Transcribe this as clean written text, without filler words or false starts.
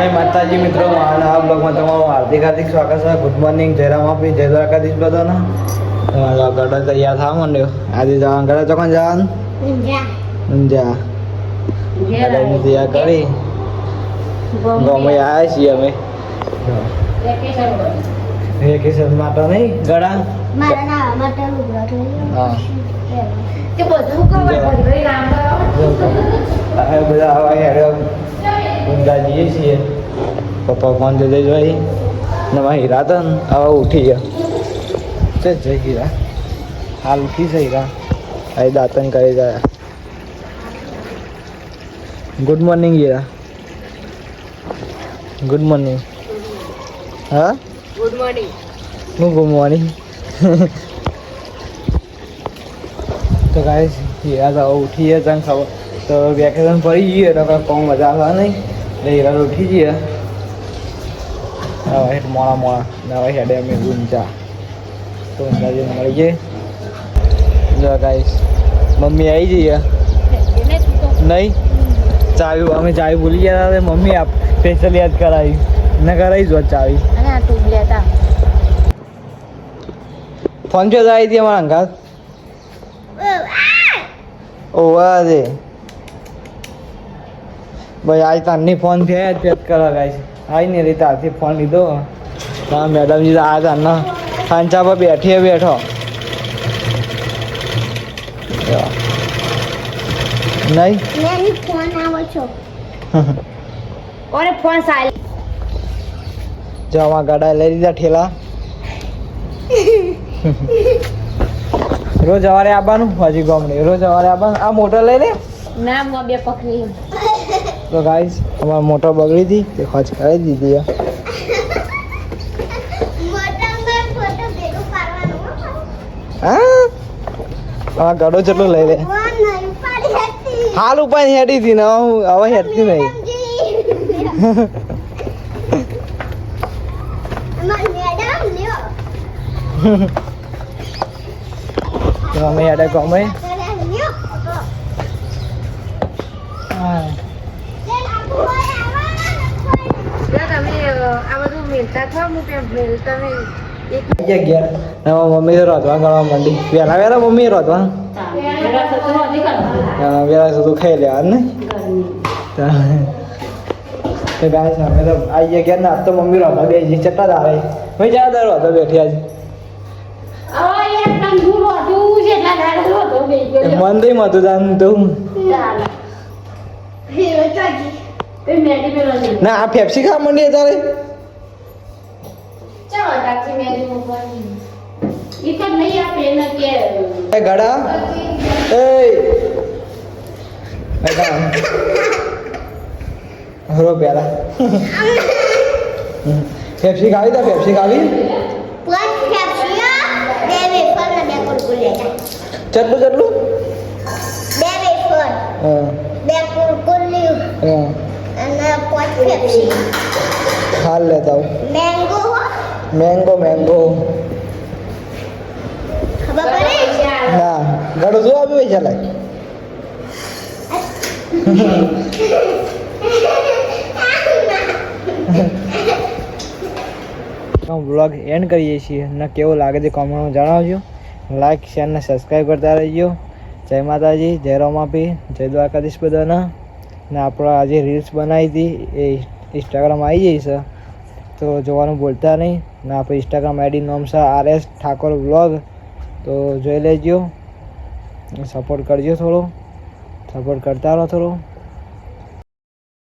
જય માતાજી મિત્રો, મારા બ્લોગમાં તમારું હાર્દિક સ્વાગત છે. ગુડ મોર્નિંગ, જયરામ આપી, જય દ્વારકાધીશ બધાને. તમારો ગળો તૈયાર થવા માંડ્યો. આજે જવાનું ગળો ચોકન જવાનું ઊંઝા ગળાની તૈયાર કરી ગમે આવ્યા છીએ અમે વેકેશન માટે નહીં ગળા હા બધા હવા હેડે ઊંઝા જઈએ છીએ. પપ્પા ફોન દે ભાઈ નવા હીરા હતા ને હવે ઉઠી ગયા તે જઈ હીરા હાલ ઉઠી છે હીરા આ દાંતન કરી ગયા. Good morning Heera. Good morning. હા ગુડ મોર્નિંગ. હું ગુડ મોર્નિંગ. તો ગાઈસ હીરા તો ઉઠી ગયા તને ખબર તો વેકેશન પડી ગયું એટલે કોમ મજા આવે નહીં એટલે હીરા ઉઠી ગયા. હવે હેઠ મોડા નવા હેડે અમે ઊંઝા તો ઊંઝા જઈને મળી જઈએ. જો ગાઈસ મમ્મી આવી જઈએ નહીં ચાવી અમે ચાવી ભૂલી ગયા હતા મમ્મી આપ સ્પેશિયલ યાદ કરાવી ન કરાવી જો ચાવી ફોન ચો આવી હતી અમારા અંગાત ઓવા દે ભાઈ આજ તારની ફોન થયા જ પેક કરવા ગાઈસ આવી ને રીતે હાથથી ફોન લીધો હા મેડમજી આ તારના ખાંચા પર બેઠો નહીં ફોન આવો છો ઓરે ફોન સાઈલ જો આમાં ગાડા લઈ લીધા ઠેલા રોજ સવારે આવવાનું હજી ગામડે રોજ સવારે આવવાનું. આ મોટર લઈ લે ના મો બે પકડી તો ગાઈસ અમારી મોટર બગડી હતી તે ખર્ચ કરી દીધી. હા ગાડો ચટલો લઈ લે હાલ ઉપાય હેડી હતી ને હવે હેડતી નહીં. અમે હેડે ગમે મમ્મી તો રોધવા ગણવા માંડી વેલા મમ્મી રોધવા વેલા સુધી ખાઈ લેવા ને તો ગાય અમે તો આવી ગયા ને આજ તો મમ્મી રોધવા બે ચટ્ટા જ આવે ભાઈ જ્યાં રોધવા બેઠી આજે મન દઈ મતું જાન તો ના આ ફેફસી ખા માંડી તારે ગડા હરો પેલા ફેફસી ખાવી તા ફેફસી ખાવી ચટલું બે વેફર બે કુરકુરી અને પાંચ પેપ્સી હાલ લેતા મેંગો ખબર પડે ના ગડો જો આવી પૈસા લાય વ્લોગ એન્ડ કરીએ છીએ ને કેવો લાગે તે કોમેન્ટમાં જણાવજો. લાઈક શેર ને સબસ્ક્રાઈબ કરતા રહેજો. જય માતાજી, જય રોમાપી, જય દ્વારકાધીશ બધાના. ને આપણે આજે રીલ્સ બનાવી હતી એ ઇન્સ્ટાગ્રામ આવી જઈ છે તો જોવાનું ભૂલતા નહીં. ને આપણે ઇન્સ્ટાગ્રામ આઈડી નામ છે RS ઠાકોર વ્લોગ તો જોઈ લેજો. સપોર્ટ કરજો, થોડો સપોર્ટ કરતા રહો થોડો.